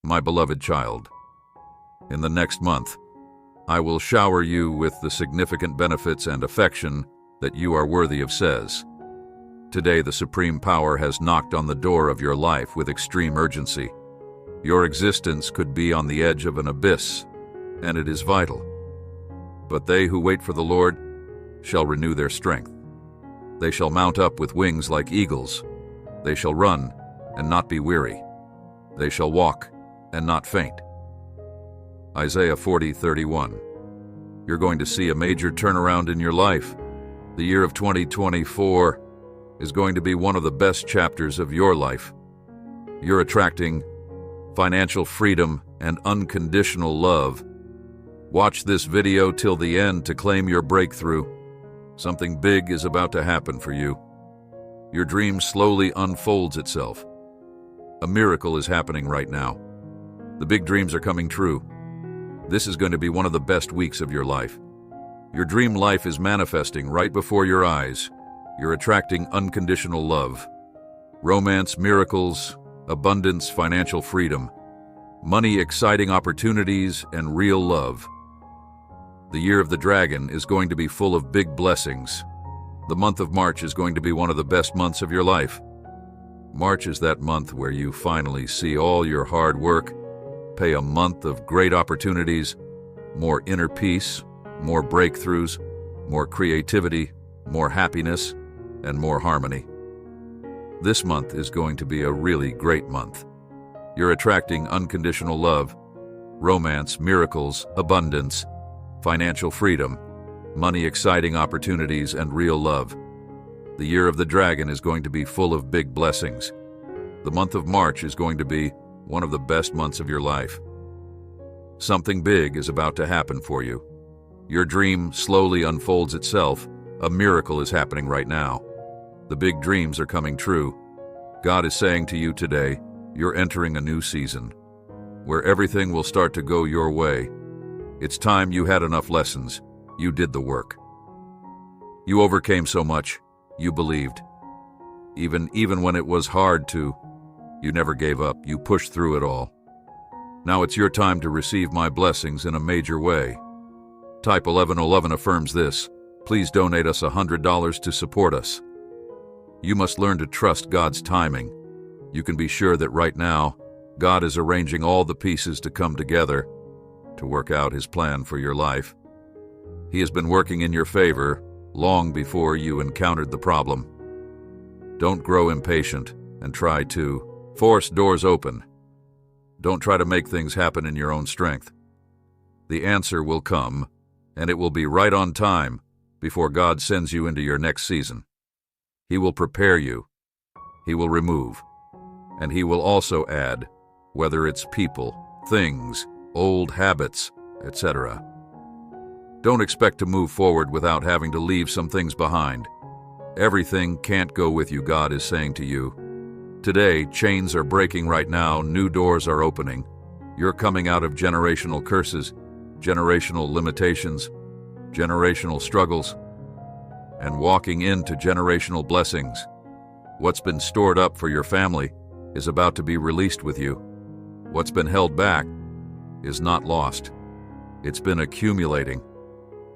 My beloved child, in the next month, I will shower you with the significant benefits and affection that you are worthy of, says. Today, the Supreme Power has knocked on the door of your life with extreme urgency. Your existence could be on the edge of an abyss, and it is vital. But they who wait for the Lord shall renew their strength. They shall mount up with wings like eagles. They shall run and not be weary. They shall walk and not faint. Isaiah 40:31. You're going to see a major turnaround in your life. The year of 2024 is going to be one of the best chapters of your life. You're attracting financial freedom and unconditional love. Watch this video till the end to claim your breakthrough. Something big is about to happen for you. Your dream slowly unfolds itself. A miracle is happening right now. The big dreams are coming true. This is going to be one of the best weeks of your life. Your dream life is manifesting right before your eyes. You're attracting unconditional love, romance, miracles, abundance, financial freedom, money, exciting opportunities, and real love. The year of the dragon is going to be full of big blessings. The month of March is going to be one of the best months of your life. March is that month where you finally see all your hard work pay a month of great opportunities, more inner peace, more breakthroughs, more creativity, more happiness, and more harmony. This month is going to be a really great month. You're attracting unconditional love, romance, miracles, abundance, financial freedom, money, exciting opportunities, and real love. The year of the dragon is going to be full of big blessings. The month of March is going to be one of the best months of your life. Something big is about to happen for you. Your dream slowly unfolds itself. A miracle is happening right now. The big dreams are coming true. God is saying to you today, you're entering a new season where everything will start to go your way. It's time. You had enough lessons. You did the work. You overcame so much. You believed. Even when it was hard to, you never gave up. You pushed through it all. Now it's your time to receive my blessings in a major way. Type 1111 affirms this. Please donate us $100 to support us. You must learn to trust God's timing. You can be sure that right now, God is arranging all the pieces to come together to work out His plan for your life. He has been working in your favor long before you encountered the problem. Don't grow impatient and try to force doors open. Don't try to make things happen in your own strength. The answer will come, and it will be right on time before God sends you into your next season. He will prepare you. He will remove. And He will also add, whether it's people, things, old habits, etc. Don't expect to move forward without having to leave some things behind. Everything can't go with you, God is saying to you. Today, chains are breaking right now, new doors are opening. You're coming out of generational curses, generational limitations, generational struggles, and walking into generational blessings. What's been stored up for your family is about to be released with you. What's been held back is not lost. It's been accumulating.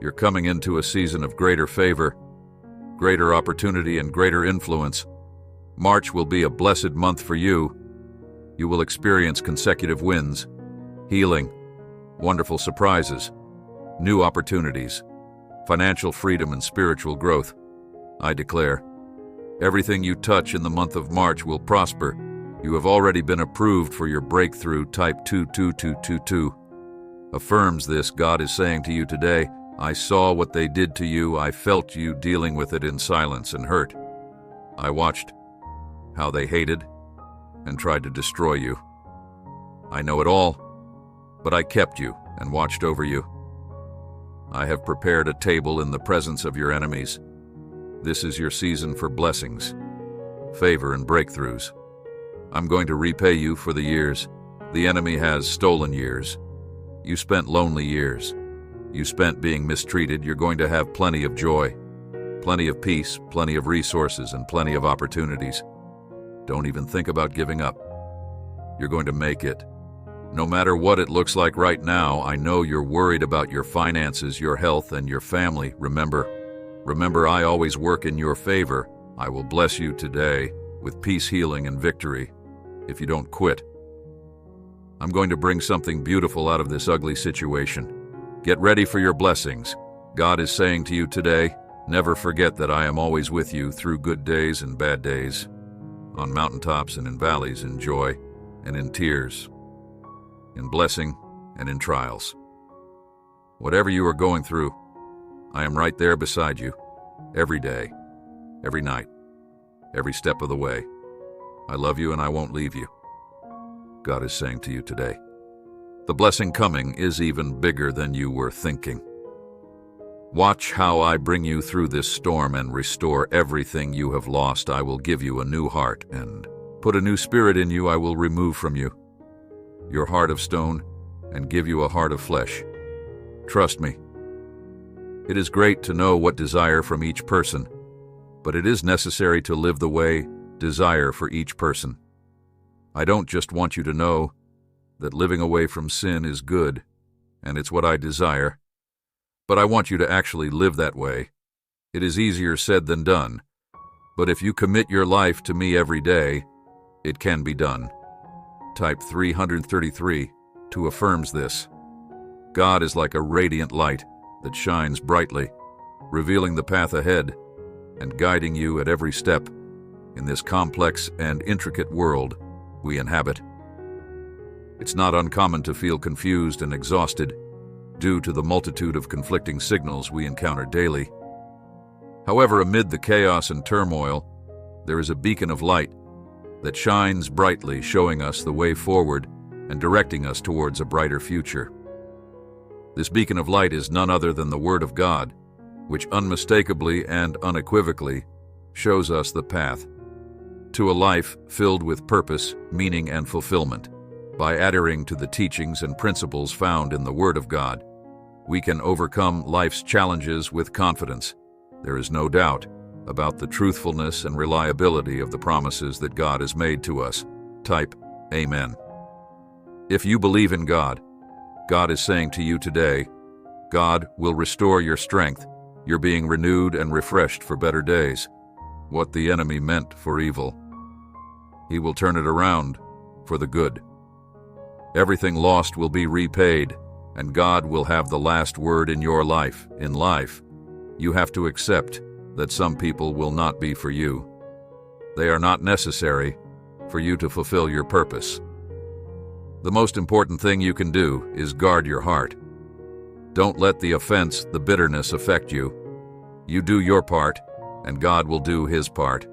You're coming into a season of greater favor, greater opportunity, and greater influence. March will be a blessed month for you. You will experience consecutive wins, healing, wonderful surprises, new opportunities, financial freedom, and spiritual growth. I declare, everything you touch in the month of March will prosper. You have already been approved for your breakthrough. Type 22222 affirms this. God is saying to you today, I saw what they did to you. I felt you dealing with it in silence and hurt. I watched how they hated and tried to destroy you. I know it all, but I kept you and watched over you. I have prepared a table in the presence of your enemies. This is your season for blessings, favor, and breakthroughs. I'm going to repay you for the years the enemy has stolen. Years you spent, lonely years you spent being mistreated. You're going to have plenty of joy, plenty of peace, plenty of resources, and plenty of opportunities. Don't even think about giving up. You're going to make it. No matter what it looks like right now, I know you're worried about your finances, your health, and your family. Remember, I always work in your favor. I will bless you today with peace, healing, and victory if you don't quit. I'm going to bring something beautiful out of this ugly situation. Get ready for your blessings. God is saying to you today, never forget that I am always with you through good days and bad days, on mountaintops and in valleys, in joy and in tears, in blessing and in trials. Whatever you are going through, I am right there beside you, every day, every night, every step of the way. I love you and I won't leave you. God is saying to you today, the blessing coming is even bigger than you were thinking. Watch how I bring you through this storm and restore everything you have lost. I will give you a new heart and put a new spirit in you. I will remove from you your heart of stone and give you a heart of flesh. Trust me. It is great to know what desire from each person, but it is necessary to live the way desire for each person. I don't just want you to know that living away from sin is good, and it's what I desire, but I want you to actually live that way. It is easier said than done, but if you commit your life to me every day, it can be done. Type 333 to affirms this. God is like a radiant light that shines brightly, revealing the path ahead and guiding you at every step in this complex and intricate world we inhabit. It's not uncommon to feel confused and exhausted due to the multitude of conflicting signals we encounter daily. However, amid the chaos and turmoil, there is a beacon of light that shines brightly, showing us the way forward and directing us towards a brighter future. This beacon of light is none other than the Word of God, which unmistakably and unequivocally shows us the path to a life filled with purpose, meaning, and fulfillment. By adhering to the teachings and principles found in the Word of God, we can overcome life's challenges with confidence. There is no doubt about the truthfulness and reliability of the promises that God has made to us. Type Amen. If you believe in God, God is saying to you today, God will restore your strength. You're being renewed and refreshed for better days. What the enemy meant for evil, He will turn it around for the good. Everything lost will be repaid, and God will have the last word in your life. In life, you have to accept that some people will not be for you. They are not necessary for you to fulfill your purpose. The most important thing you can do is guard your heart. Don't let the offense, the bitterness affect you. You do your part, and God will do His part.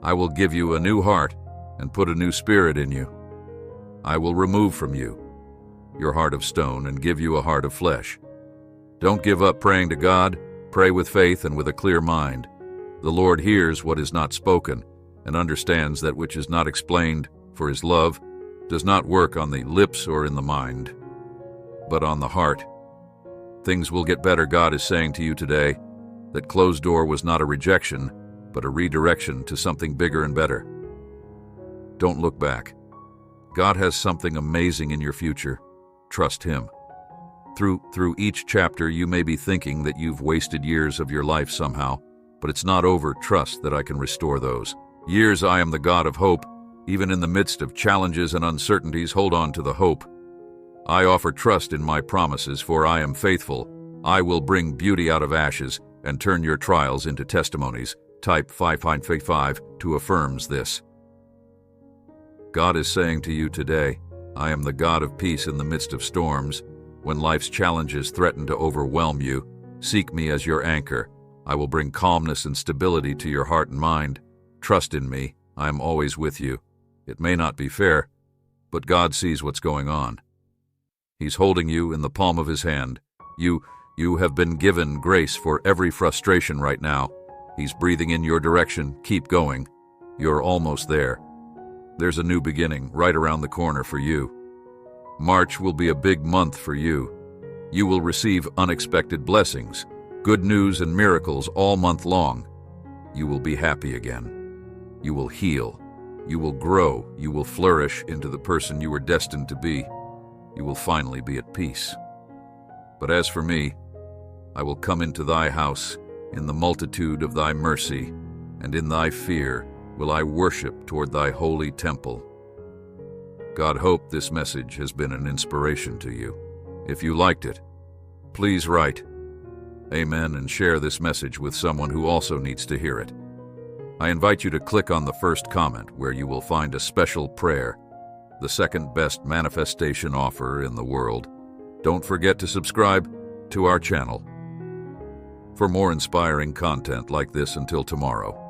I will give you a new heart and put a new spirit in you. I will remove from you your heart of stone and give you a heart of flesh. Don't give up praying to God. Pray with faith and with a clear mind. The Lord hears what is not spoken and understands that which is not explained, for His love does not work on the lips or in the mind, but on the heart. Things will get better. God is saying to you today that closed door was not a rejection, but a redirection to something bigger and better. Don't look back. God has something amazing in your future. Trust Him. Through each chapter, you may be thinking that you've wasted years of your life somehow, but it's not over. Trust that I can restore those years. I am the God of hope. Even in the midst of challenges and uncertainties, hold on to the hope. I offer trust in my promises, for I am faithful. I will bring beauty out of ashes and turn your trials into testimonies. Type 555 to affirms this. God is saying to you today, I am the God of peace in the midst of storms. When life's challenges threaten to overwhelm you, seek me as your anchor. I will bring calmness and stability to your heart and mind. Trust in me. I am always with you. It may not be fair, but God sees what's going on. He's holding you in the palm of His hand. You have been given grace for every frustration right now. He's breathing in your direction. Keep going. You're almost there. There's a new beginning right around the corner for you. March will be a big month for you. You will receive unexpected blessings, good news and miracles all month long. You will be happy again. You will heal. You will grow. You will flourish into the person you were destined to be. you will finally be at peace. But as for me, I will come into thy house in the multitude of thy mercy, and in thy fear will I worship toward thy holy temple. God hope this message has been an inspiration to you. If you liked it, please write Amen and share this message with someone who also needs to hear it. I invite you to click on the first comment where you will find a special prayer, the second best manifestation offer in the world. Don't forget to subscribe to our channel for more inspiring content like this until tomorrow.